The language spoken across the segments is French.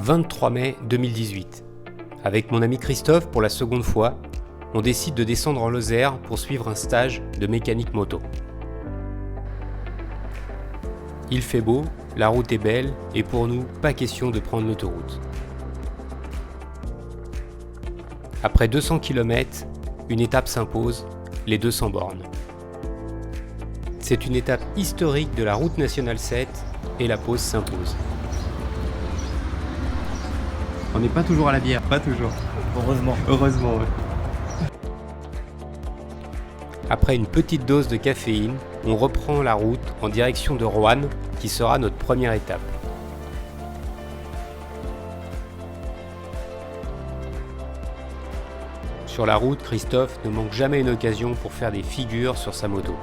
23 mai 2018. Avec mon ami Christophe, pour la seconde fois, on décide de descendre en Lozère pour suivre un stage de mécanique moto. Il fait beau, la route est belle et pour nous, pas question de prendre l'autoroute. Après 200 km, une étape s'impose, les 200 bornes. C'est une étape historique de la route nationale 7 et la pause s'impose. On n'est pas toujours à la bière, pas toujours. Heureusement, ouais. Après une petite dose de caféine, on reprend la route en direction de Roanne, qui sera notre première étape. Sur la route, Christophe ne manque jamais une occasion pour faire des figures sur sa moto.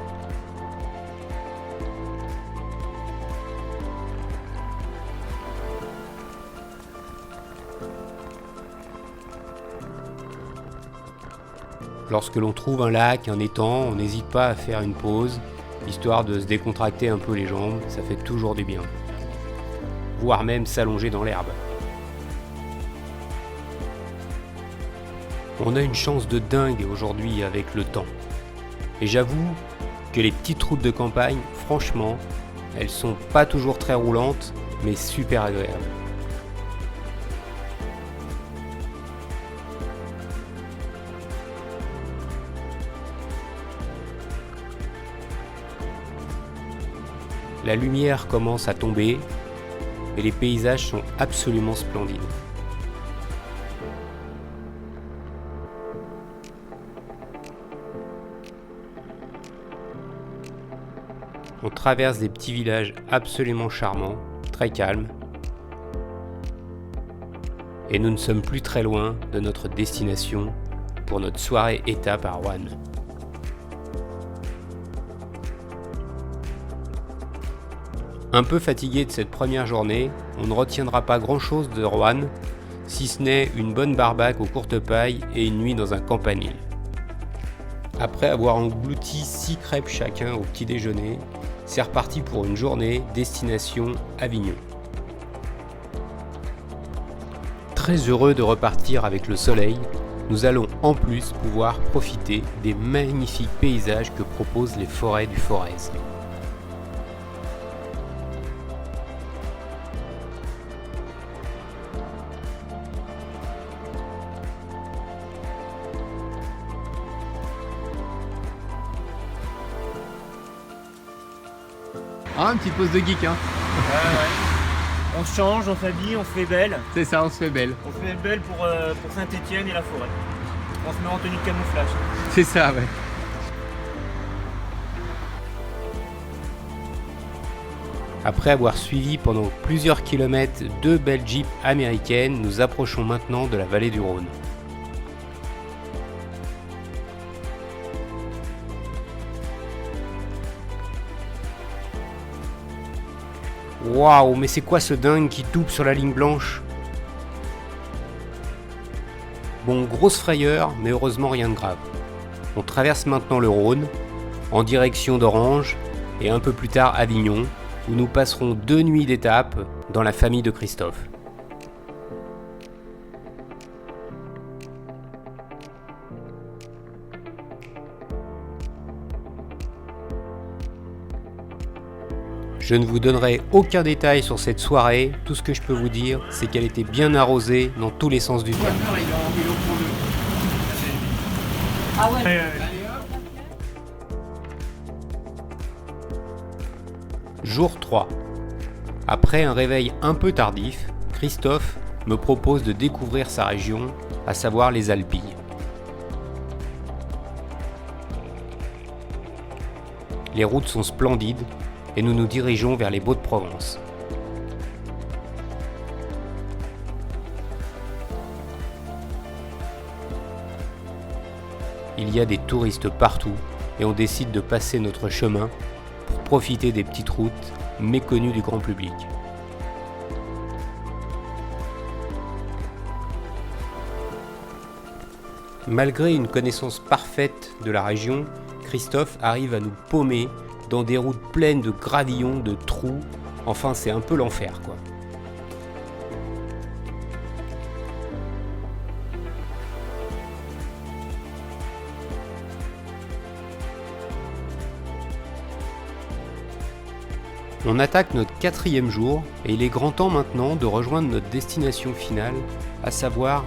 Lorsque l'on trouve un lac, un étang, on n'hésite pas à faire une pause, histoire de se décontracter un peu les jambes, ça fait toujours du bien. Voire même s'allonger dans l'herbe. On a une chance de dingue aujourd'hui avec le temps. Et j'avoue que les petites routes de campagne, franchement, elles sont pas toujours très roulantes, mais super agréables. La lumière commence à tomber et les paysages sont absolument splendides. On traverse des petits villages absolument charmants, très calmes. Et nous ne sommes plus très loin de notre destination pour notre soirée étape à Roanne. Un peu fatigué de cette première journée, on ne retiendra pas grand-chose de Roanne, si ce n'est une bonne barbaque aux courtes pailles et une nuit dans un campanile. Après avoir englouti 6 crêpes chacun au petit déjeuner, c'est reparti pour une journée destination Avignon. Très heureux de repartir avec le soleil, nous allons en plus pouvoir profiter des magnifiques paysages que proposent les forêts du Forez. Ah, une petite pause de geek, hein. Ouais. On change, on s'habille, on se fait belle. C'est ça, on se fait belle. On se fait belle pour Saint-Étienne et la forêt. On se met en tenue de camouflage. C'est ça, ouais. Après avoir suivi pendant plusieurs kilomètres 2 belles jeeps américaines, nous approchons maintenant de la vallée du Rhône. Waouh, mais c'est quoi ce dingue qui double sur la ligne blanche? Bon, grosse frayeur, mais heureusement rien de grave. On traverse maintenant le Rhône, en direction d'Orange, et un peu plus tard Avignon, où nous passerons 2 nuits d'étape dans la famille de Christophe. Je ne vous donnerai aucun détail sur cette soirée, tout ce que je peux vous dire, c'est qu'elle était bien arrosée dans tous les sens du terme. Ah ouais. Jour 3. Après un réveil un peu tardif, Christophe me propose de découvrir sa région, à savoir les Alpilles. Les routes sont splendides et nous nous dirigeons vers les Baux-de-Provence. Il y a des touristes partout et on décide de passer notre chemin pour profiter des petites routes méconnues du grand public. Malgré une connaissance parfaite de la région, Christophe arrive à nous paumer dans des routes pleines de gravillons, de trous, enfin c'est un peu l'enfer quoi. On attaque notre 4e jour et il est grand temps maintenant de rejoindre notre destination finale, à savoir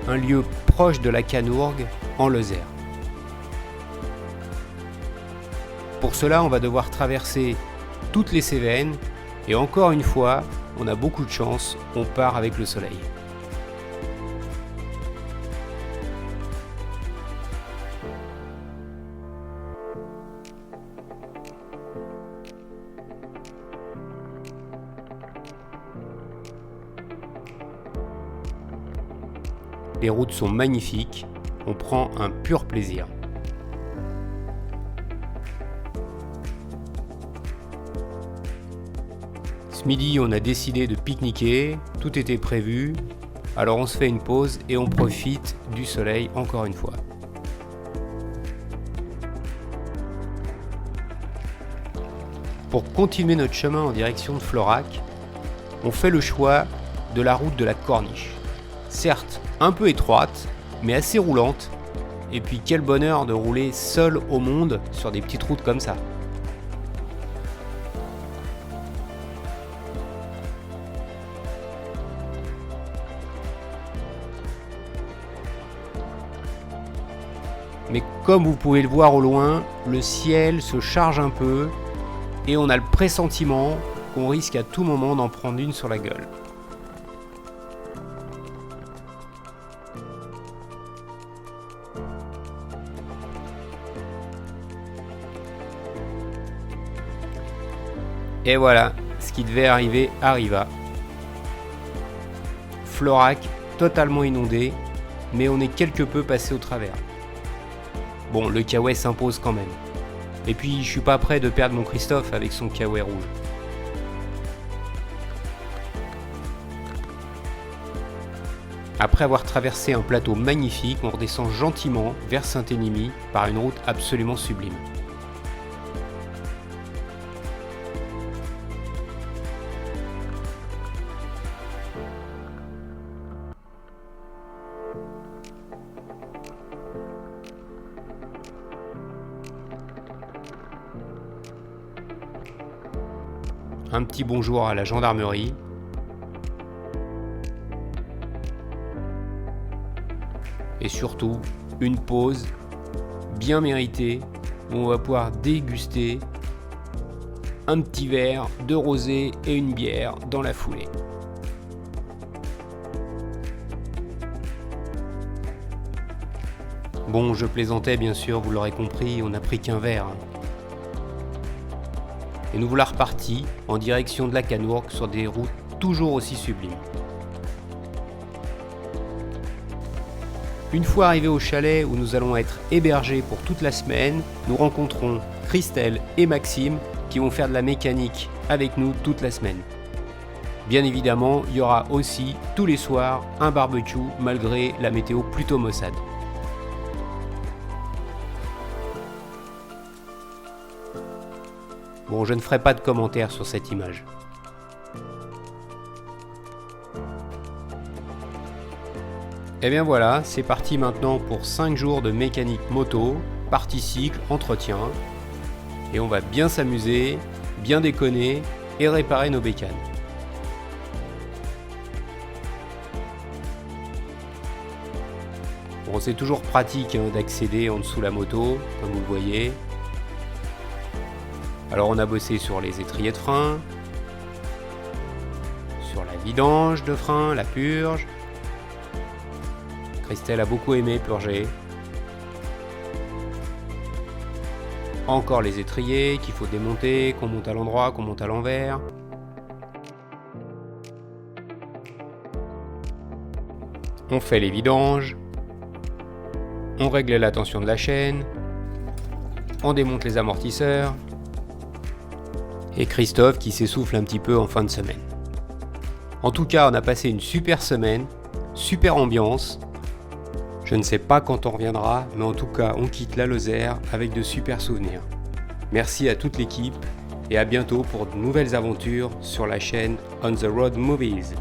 un lieu proche de la Canourgue, en Lozère. Pour cela, on va devoir traverser toutes les Cévennes et encore une fois, on a beaucoup de chance, on part avec le soleil. Les routes sont magnifiques, on prend un pur plaisir. Ce midi, on a décidé de pique-niquer, tout était prévu, alors on se fait une pause et on profite du soleil encore une fois. Pour continuer notre chemin en direction de Florac, on fait le choix de la route de la Corniche. Certes, un peu étroite, mais assez roulante. Et puis quel bonheur de rouler seul au monde sur des petites routes comme ça. Mais comme vous pouvez le voir au loin, le ciel se charge un peu et on a le pressentiment qu'on risque à tout moment d'en prendre une sur la gueule. Et voilà, ce qui devait arriver arriva. Florac, totalement inondé, mais on est quelque peu passé au travers. Bon, le Kaouai s'impose quand même. Et puis, je suis pas prêt de perdre mon Christophe avec son Kaouai rouge. Après avoir traversé un plateau magnifique, on redescend gentiment vers Saint-Énimie par une route absolument sublime. Un petit bonjour à la gendarmerie. Et surtout, une pause bien méritée où on va pouvoir déguster un petit verre de rosé et une bière dans la foulée. Bon, je plaisantais bien sûr, vous l'aurez compris, on n'a pris qu'un verre. Et nous voilà repartis en direction de la Canourgue sur des routes toujours aussi sublimes. Une fois arrivés au chalet où nous allons être hébergés pour toute la semaine, nous rencontrons Christelle et Maxime qui vont faire de la mécanique avec nous toute la semaine. Bien évidemment, il y aura aussi tous les soirs un barbecue malgré la météo plutôt maussade. Bon, je ne ferai pas de commentaires sur cette image. Et bien voilà, c'est parti maintenant pour 5 jours de mécanique moto, partie cycle, entretien. Et on va bien s'amuser, bien déconner et réparer nos bécanes. Bon, c'est toujours pratique d'accéder en dessous de la moto, comme vous le voyez. Alors on a bossé sur les étriers de frein, sur la vidange de frein, la purge. Christelle a beaucoup aimé purger. Encore les étriers qu'il faut démonter, qu'on monte à l'endroit, qu'on monte à l'envers. On fait les vidanges. On règle la tension de la chaîne. On démonte les amortisseurs. Et Christophe qui s'essouffle un petit peu en fin de semaine. En tout cas, on a passé une super semaine, super ambiance. Je ne sais pas quand on reviendra, mais en tout cas, on quitte la Lozère avec de super souvenirs. Merci à toute l'équipe et à bientôt pour de nouvelles aventures sur la chaîne On the Road Movies.